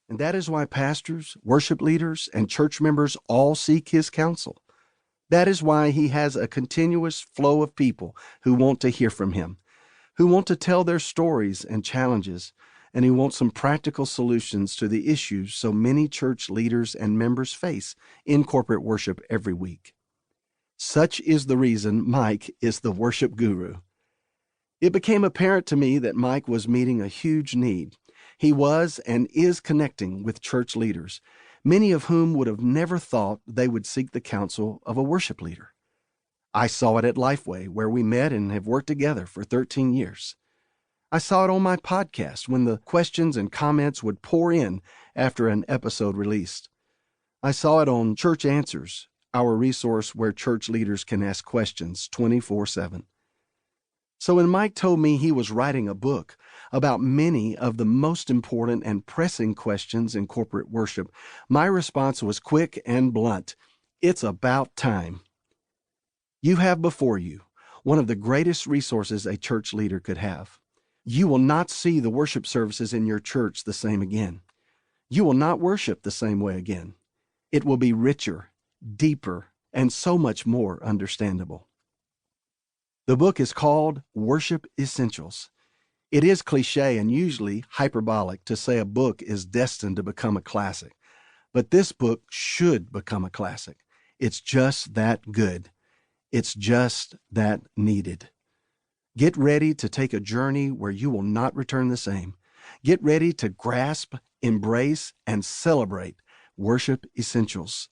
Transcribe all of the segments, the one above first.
And that is why pastors, worship leaders, and church members all seek his counsel. That is why he has a continuous flow of people who want to hear from him, who want to tell their stories and challenges, and who want some practical solutions to the issues so many church leaders and members face in corporate worship every week. Such is the reason Mike is the worship guru. It became apparent to me that Mike was meeting a huge need. He was and is connecting with church leaders, many of whom would have never thought they would seek the counsel of a worship leader. I saw it at Lifeway, where we met and have worked together for 13 years. I saw it on my podcast when the questions and comments would pour in after an episode released. I saw it on Church Answers, our resource where church leaders can ask questions 24/7. So when Mike told me he was writing a book about many of the most important and pressing questions in corporate worship, my response was quick and blunt. It's about time. You have before you one of the greatest resources a church leader could have. You will not see the worship services in your church the same again. You will not worship the same way again. It will be richer, deeper, and so much more understandable. The book is called Worship Essentials. It is cliché and usually hyperbolic to say a book is destined to become a classic, but this book should become a classic. It's just that good. It's just that needed. Get ready to take a journey where you will not return the same. Get ready to grasp, embrace, and celebrate Worship Essentials.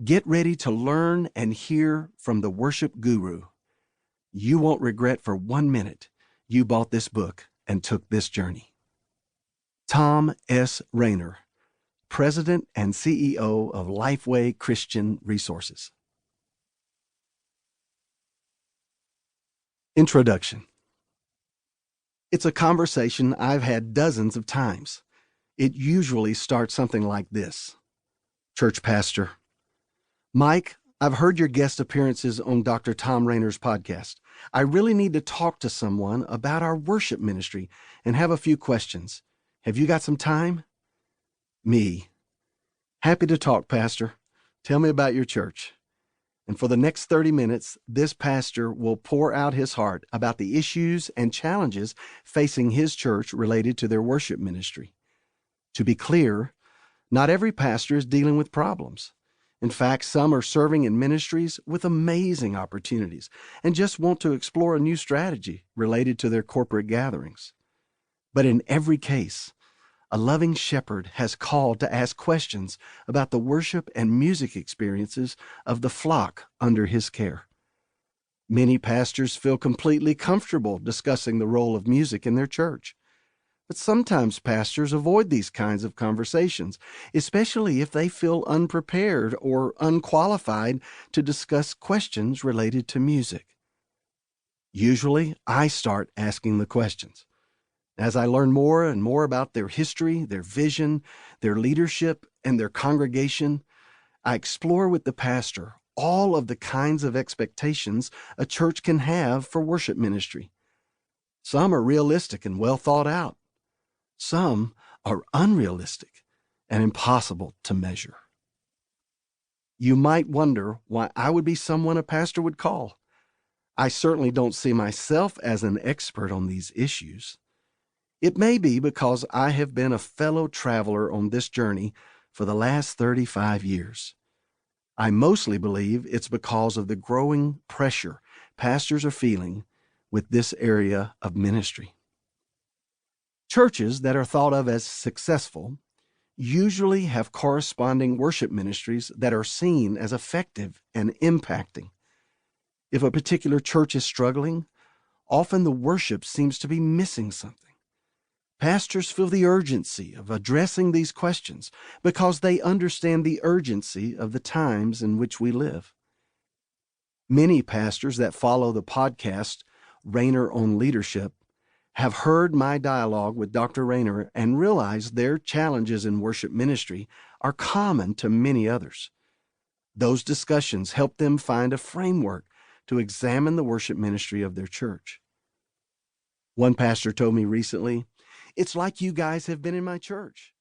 Get ready to learn and hear from the worship guru. You won't regret for 1 minute you bought this book and took this journey. Tom S. Rainer, President and CEO of Lifeway Christian Resources. Introduction. It's a conversation I've had dozens of times. It usually starts something like this. Church pastor, Mike, I've heard your guest appearances on Dr. Tom Rainer's podcast. I really need to talk to someone about our worship ministry and have a few questions. Have you got some time? Me. Happy to talk, Pastor. Tell me about your church. And for the next 30 minutes, this pastor will pour out his heart about the issues and challenges facing his church related to their worship ministry. To be clear, not every pastor is dealing with problems. In fact, some are serving in ministries with amazing opportunities and just want to explore a new strategy related to their corporate gatherings. But in every case, a loving shepherd has called to ask questions about the worship and music experiences of the flock under his care. Many pastors feel completely comfortable discussing the role of music in their church. But sometimes pastors avoid these kinds of conversations, especially if they feel unprepared or unqualified to discuss questions related to music. Usually, I start asking the questions. As I learn more and more about their history, their vision, their leadership, and their congregation, I explore with the pastor all of the kinds of expectations a church can have for worship ministry. Some are realistic and well thought out. Some are unrealistic and impossible to measure. You might wonder why I would be someone a pastor would call. I certainly don't see myself as an expert on these issues. It may be because I have been a fellow traveler on this journey for the last 35 years. I mostly believe it's because of the growing pressure pastors are feeling with this area of ministry. Churches that are thought of as successful usually have corresponding worship ministries that are seen as effective and impacting. If a particular church is struggling, often the worship seems to be missing something. Pastors feel the urgency of addressing these questions because they understand the urgency of the times in which we live. Many pastors that follow the podcast Rainer on Leadership have heard my dialogue with Dr. Rainer and realized their challenges in worship ministry are common to many others. Those discussions help them find a framework to examine the worship ministry of their church. One pastor told me recently, "It's like you guys have been in my church.